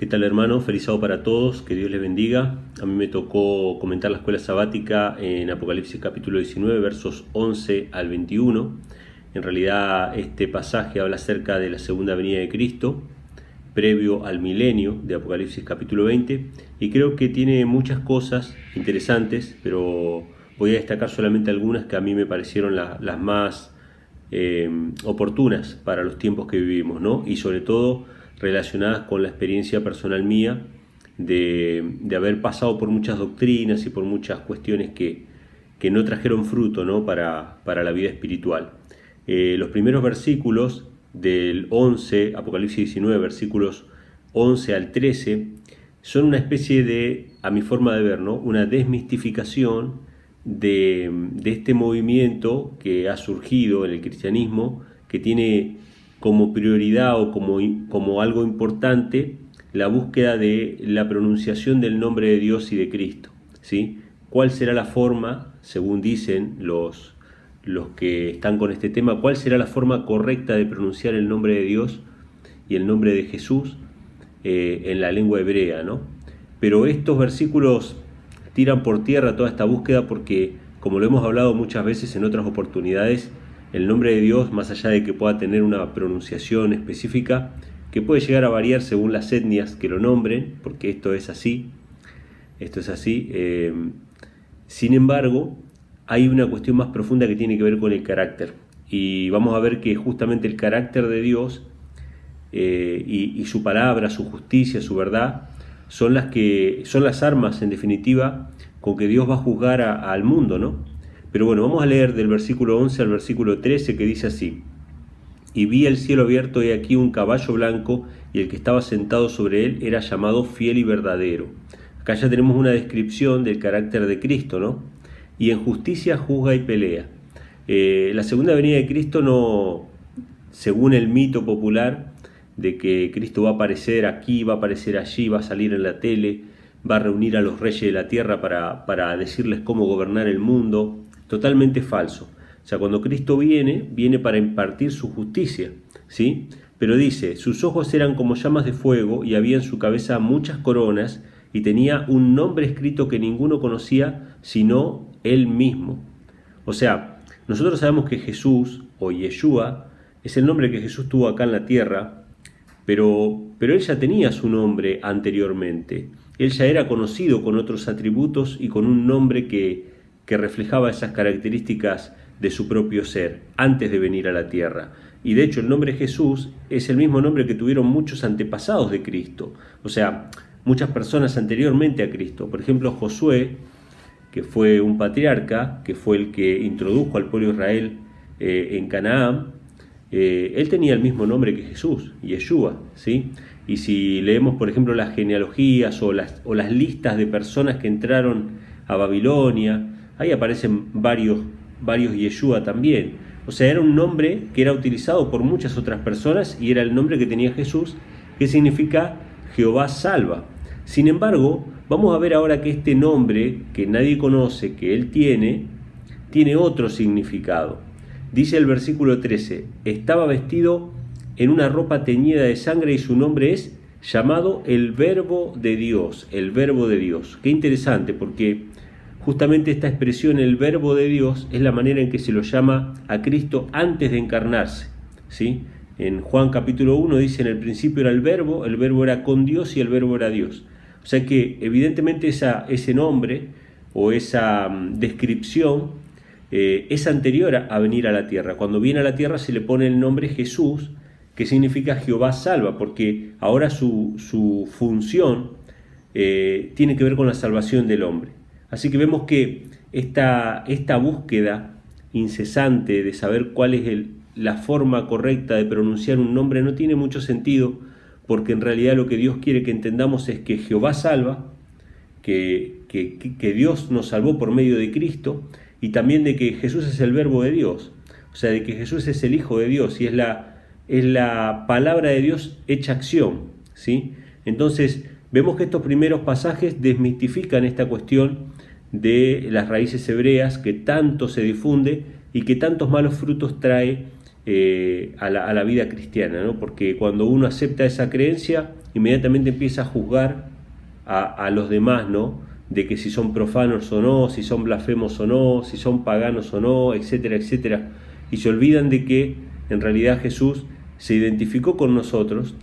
¿Qué tal, hermano? Feliz sábado para todos, que Dios les bendiga. A mí me tocó comentar la escuela sabática en Apocalipsis capítulo 19, versos 11 al 21. En realidad este pasaje habla acerca de la segunda venida de Cristo, previo al milenio de Apocalipsis capítulo 20, y creo que tiene muchas cosas interesantes, pero voy a destacar solamente algunas que a mí me parecieron las más oportunas para los tiempos que vivimos, ¿no? Y sobre todo relacionadas con la experiencia personal mía de haber pasado por muchas doctrinas y por muchas cuestiones que no trajeron fruto, ¿no? para la vida espiritual. Los primeros versículos del 11, Apocalipsis 19, versículos 11 al 13, son una especie de, a mi forma de ver, ¿no? Una desmistificación de este movimiento que ha surgido en el cristianismo, que tiene como prioridad o como algo importante la búsqueda de la pronunciación del nombre de Dios y de Cristo, ¿sí? ¿Cuál será la forma, según dicen los que están con este tema, cuál será la forma correcta de pronunciar el nombre de Dios y el nombre de Jesús en la lengua hebrea, ¿no? Pero estos versículos tiran por tierra toda esta búsqueda porque, como lo hemos hablado muchas veces en otras oportunidades, el nombre de Dios, más allá de que pueda tener una pronunciación específica, que puede llegar a variar según las etnias que lo nombren, porque esto es así, sin embargo, hay una cuestión más profunda que tiene que ver con el carácter, y vamos a ver que justamente el carácter de Dios y su palabra, su justicia, su verdad, son las armas, en definitiva, con que Dios va a juzgar al mundo, ¿no? Pero bueno, vamos a leer del versículo 11 al versículo 13, que dice así: Y vi el cielo abierto, y aquí un caballo blanco, y el que estaba sentado sobre él era llamado Fiel y Verdadero. Acá ya tenemos una descripción del carácter de Cristo, ¿no? Y en justicia juzga y pelea. La segunda venida de Cristo no, según el mito popular de que Cristo va a aparecer aquí, va a aparecer allí, va a salir en la tele, va a reunir a los reyes de la tierra para decirles cómo gobernar el mundo, totalmente falso. O sea, cuando Cristo viene para impartir su justicia, ¿sí? Pero dice, sus ojos eran como llamas de fuego y había en su cabeza muchas coronas y tenía un nombre escrito que ninguno conocía sino él mismo. O sea, nosotros sabemos que Jesús o Yeshua es el nombre que Jesús tuvo acá en la tierra, pero él ya tenía su nombre anteriormente. Él ya era conocido con otros atributos y con un nombre que reflejaba esas características de su propio ser antes de venir a la tierra. Y de hecho el nombre Jesús es el mismo nombre que tuvieron muchos antepasados de Cristo, o sea, muchas personas anteriormente a Cristo. Por ejemplo, Josué, que fue un patriarca, que fue el que introdujo al pueblo de Israel en Canaán, él tenía el mismo nombre que Jesús, Yeshua, ¿sí? Y si leemos, por ejemplo, las genealogías o las listas de personas que entraron a Babilonia, ahí aparecen varios Yeshua también. O sea, era un nombre que era utilizado por muchas otras personas y era el nombre que tenía Jesús, que significa Jehová salva. Sin embargo, vamos a ver ahora que este nombre que nadie conoce, que él tiene otro significado. Dice el versículo 13, estaba vestido en una ropa teñida de sangre y su nombre es llamado el Verbo de Dios, el Verbo de Dios. Qué interesante, porque justamente esta expresión, el Verbo de Dios, es la manera en que se lo llama a Cristo antes de encarnarse, ¿sí? En Juan capítulo 1 dice, en el principio era el Verbo era con Dios y el Verbo era Dios. O sea que evidentemente ese nombre o esa descripción es anterior a venir a la tierra. Cuando viene a la tierra se le pone el nombre Jesús, que significa Jehová salva, porque ahora su función tiene que ver con la salvación del hombre. Así que vemos que esta búsqueda incesante de saber cuál es la forma correcta de pronunciar un nombre no tiene mucho sentido, porque en realidad lo que Dios quiere que entendamos es que Jehová salva, que Dios nos salvó por medio de Cristo, y también de que Jesús es el Verbo de Dios, o sea, de que Jesús es el Hijo de Dios y es la palabra de Dios hecha acción, ¿sí? Entonces, vemos que estos primeros pasajes desmistifican esta cuestión de las raíces hebreas que tanto se difunde y que tantos malos frutos trae a la vida cristiana, ¿no? Porque cuando uno acepta esa creencia, inmediatamente empieza a juzgar a los demás, ¿no? De que si son profanos o no, si son blasfemos o no, si son paganos o no, etcétera, etcétera. Y se olvidan de que en realidad Jesús se identificó con nosotros,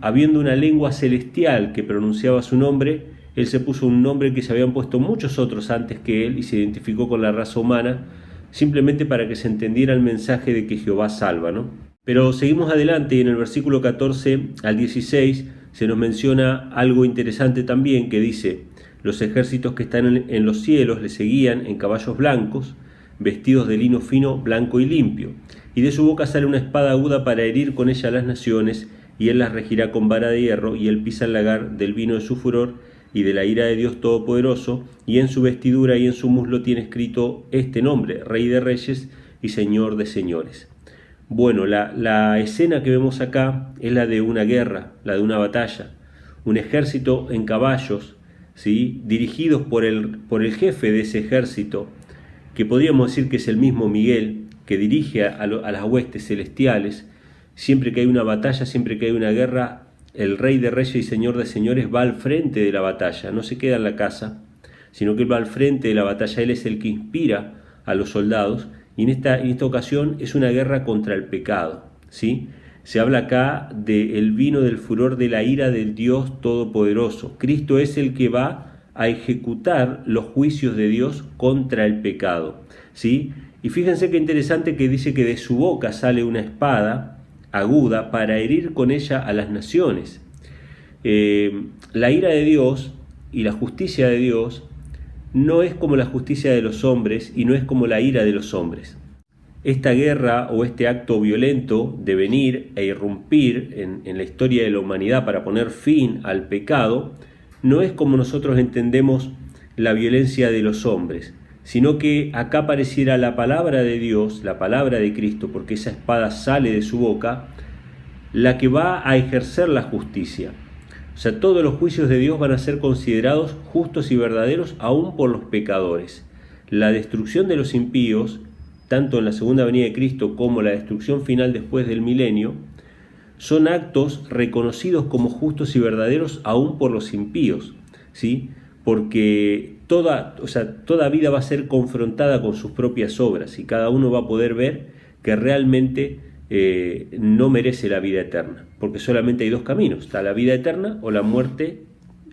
habiendo una lengua celestial que pronunciaba su nombre. Él se puso un nombre que se habían puesto muchos otros antes que él y se identificó con la raza humana, simplemente para que se entendiera el mensaje de que Jehová salva, ¿no? Pero seguimos adelante y en el versículo 14 al 16 se nos menciona algo interesante también, que dice: los ejércitos que están en los cielos le seguían en caballos blancos, vestidos de lino fino, blanco y limpio, y de su boca sale una espada aguda para herir con ella a las naciones, y él las regirá con vara de hierro, y él pisa el lagar del vino de su furor y de la ira de Dios Todopoderoso, y en su vestidura y en su muslo tiene escrito este nombre: Rey de Reyes y Señor de Señores. Bueno, la escena que vemos acá es la de una guerra, la de una batalla, un ejército en caballos, ¿sí? Dirigidos por el jefe de ese ejército, que podríamos decir que es el mismo Miguel, que dirige a las huestes celestiales. Siempre que hay una batalla, siempre que hay una guerra, el Rey de Reyes y Señor de Señores va al frente de la batalla, no se queda en la casa, sino que él va al frente de la batalla. Él es el que inspira a los soldados, y en esta ocasión es una guerra contra el pecado, ¿sí? Se habla acá del vino del furor de la ira del Dios Todopoderoso. Cristo es el que va a ejecutar los juicios de Dios contra el pecado, ¿sí? Y fíjense qué interesante que dice que de su boca sale una espada aguda para herir con ella a las naciones. La ira de Dios y la justicia de Dios no es como la justicia de los hombres y no es como la ira de los hombres. Esta guerra o este acto violento de venir e irrumpir en la historia de la humanidad para poner fin al pecado no es como nosotros entendemos la violencia de los hombres, sino que acá pareciera la palabra de Dios, la palabra de Cristo, porque esa espada sale de su boca, la que va a ejercer la justicia. O sea, todos los juicios de Dios van a ser considerados justos y verdaderos aún por los pecadores. La destrucción de los impíos, tanto en la segunda venida de Cristo como la destrucción final después del milenio, son actos reconocidos como justos y verdaderos aún por los impíos, ¿sí? Porque toda vida va a ser confrontada con sus propias obras y cada uno va a poder ver que realmente no merece la vida eterna, porque solamente hay dos caminos: está la vida eterna o la muerte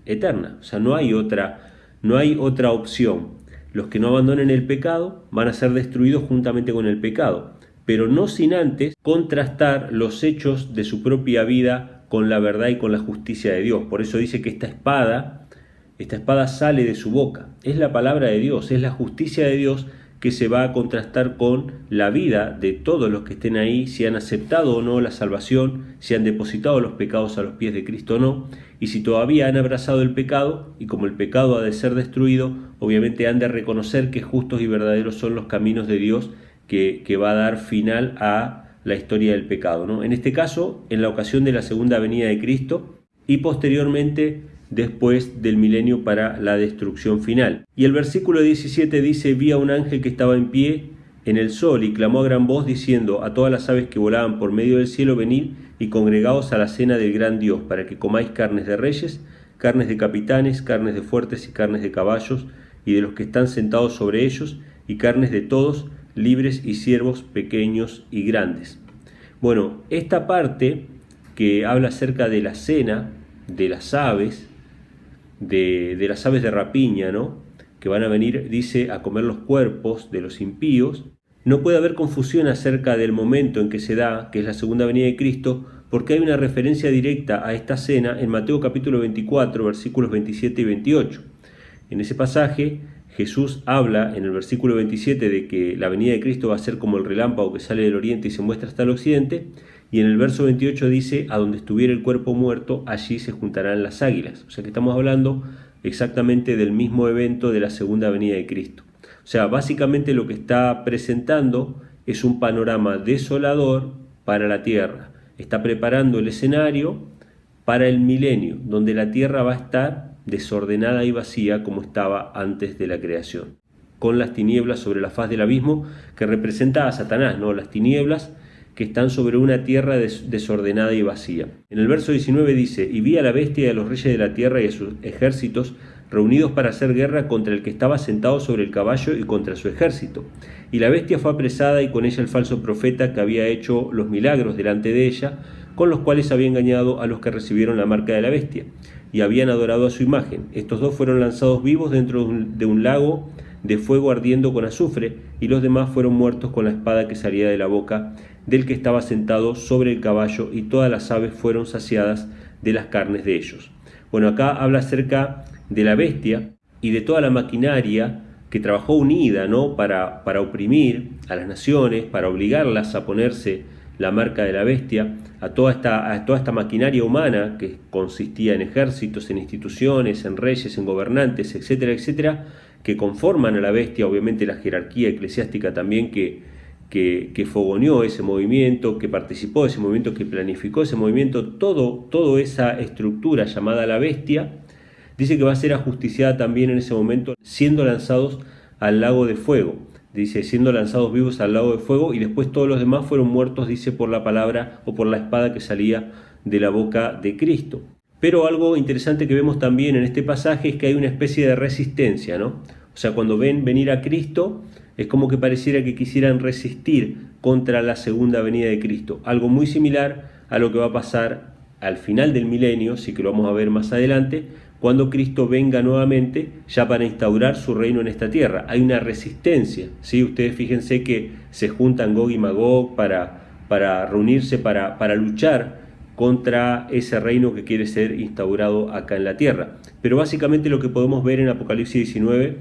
eterna. O sea, no hay otra opción. Los que no abandonen el pecado van a ser destruidos juntamente con el pecado, pero no sin antes contrastar los hechos de su propia vida con la verdad y con la justicia de Dios. Por eso dice que esta espada sale de su boca. Es la palabra de Dios, es la justicia de Dios que se va a contrastar con la vida de todos los que estén ahí, si han aceptado o no la salvación, si han depositado los pecados a los pies de Cristo o no, y si todavía han abrazado el pecado, y como el pecado ha de ser destruido, obviamente han de reconocer que justos y verdaderos son los caminos de Dios que va a dar final a la historia del pecado, ¿no? En este caso, en la ocasión de la segunda venida de Cristo, y posteriormente después del milenio para la destrucción final. Y el versículo 17 dice: vi a un ángel que estaba en pie en el sol y clamó a gran voz diciendo a todas las aves que volaban por medio del cielo: venid y congregaos a la cena del gran Dios, para que comáis carnes de reyes, carnes de capitanes, carnes de fuertes y carnes de caballos y de los que están sentados sobre ellos, y carnes de todos, libres y siervos, pequeños y grandes. Bueno, esta parte que habla acerca de la cena de las aves, de las aves de rapiña, ¿no?, que van a venir, dice, a comer los cuerpos de los impíos. No puede haber confusión acerca del momento en que se da, que es la segunda venida de Cristo, porque hay una referencia directa a esta cena en Mateo capítulo 24, versículos 27 y 28. En ese pasaje, Jesús habla en el versículo 27 de que la venida de Cristo va a ser como el relámpago que sale del oriente y se muestra hasta el occidente, y en el verso 28 dice: a donde estuviera el cuerpo muerto, allí se juntarán las águilas. O sea que estamos hablando exactamente del mismo evento de la segunda venida de Cristo. O sea, básicamente lo que está presentando es un panorama desolador para la tierra. Está preparando el escenario para el milenio, donde la tierra va a estar desordenada y vacía como estaba antes de la creación, con las tinieblas sobre la faz del abismo, que representa a Satanás, ¿no? Las tinieblas que están sobre una tierra desordenada y vacía. En el verso 19 dice: y vi a la bestia y a los reyes de la tierra y a sus ejércitos reunidos para hacer guerra contra el que estaba sentado sobre el caballo y contra su ejército. Y la bestia fue apresada, y con ella el falso profeta que había hecho los milagros delante de ella, con los cuales había engañado a los que recibieron la marca de la bestia y habían adorado a su imagen. Estos dos fueron lanzados vivos dentro de un lago de fuego ardiendo con azufre, y los demás fueron muertos con la espada que salía de la boca del que estaba sentado sobre el caballo, y todas las aves fueron saciadas de las carnes de ellos. Bueno, acá habla acerca de la bestia y de toda la maquinaria que trabajó unida, ¿no?, para oprimir a las naciones, para obligarlas a ponerse la marca de la bestia, a toda esta maquinaria humana que consistía en ejércitos, en instituciones, en reyes, en gobernantes, etcétera, etcétera, que conforman a la bestia, obviamente la jerarquía eclesiástica también que fogoneó ese movimiento, que participó de ese movimiento, que planificó ese movimiento, toda esa estructura llamada la bestia, dice que va a ser ajusticiada también en ese momento, siendo lanzados al lago de fuego. Dice, siendo lanzados vivos al lago de fuego, y después todos los demás fueron muertos, dice, por la palabra o por la espada que salía de la boca de Cristo. Pero algo interesante que vemos también en este pasaje es que hay una especie de resistencia, ¿no? O sea, cuando ven venir a Cristo, es como que pareciera que quisieran resistir contra la segunda venida de Cristo. Algo muy similar a lo que va a pasar al final del milenio, sí que lo vamos a ver más adelante, cuando Cristo venga nuevamente ya para instaurar su reino en esta tierra. Hay una resistencia, ¿sí? Ustedes fíjense que se juntan Gog y Magog para reunirse, para luchar contra ese reino que quiere ser instaurado acá en la tierra. Pero básicamente lo que podemos ver en Apocalipsis 19,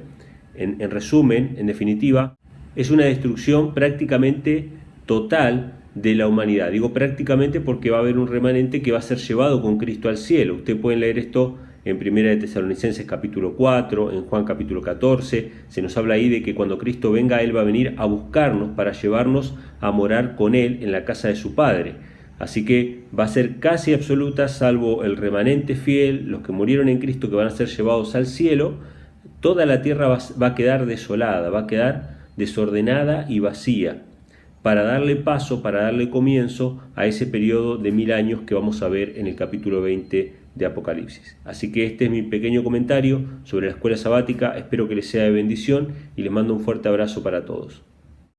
en resumen, en definitiva, es una destrucción prácticamente total de la humanidad. Digo prácticamente porque va a haber un remanente que va a ser llevado con Cristo al cielo. Ustedes pueden leer esto en 1 de Tesalonicenses capítulo 4, en Juan capítulo 14, se nos habla ahí de que cuando Cristo venga, Él va a venir a buscarnos para llevarnos a morar con Él en la casa de su Padre. Así que va a ser casi absoluta, salvo el remanente fiel, los que murieron en Cristo, que van a ser llevados al cielo. Toda la tierra va a quedar desolada, va a quedar desordenada y vacía, para darle paso, para darle comienzo a ese periodo de 1000 años que vamos a ver en el capítulo 20 de Apocalipsis. Así que este es mi pequeño comentario sobre la escuela sabática. Espero que les sea de bendición y les mando un fuerte abrazo para todos.